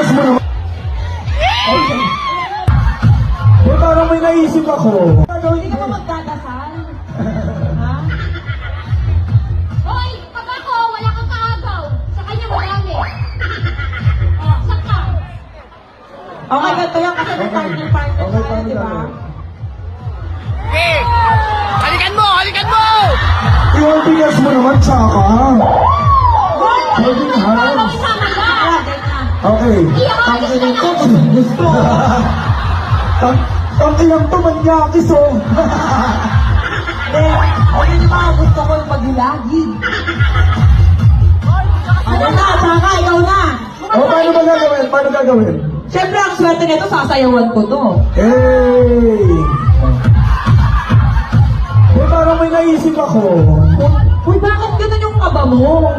tigas mo naman. Okay. Eh, parang may naisip ako. Hindi ka ba magdadasal? Ha? Hoy, pag ako, wala kang kaagaw. Sa kanya marami. Oh, sakta. Okay, ganito yan kasi may partner-partner Okay, tayo, di ba? Okay! Halikan mo! Halikan mo! Yung tigas mo naman, tsaka. Holding hands. Sama na. Okay. Ang Ganito, gusto. Ang ilang to, manyakis, oh. Hindi ba gusto ko yung paghilagid? Ano na, Saka, ikaw na. O, paano ba gagawin? Paano gagawin? Siyempre, ang swerte nito, sasayawan ko to. Hey! Eh, parang may naisip ako. Uy, bakit ganun yung kaba mo?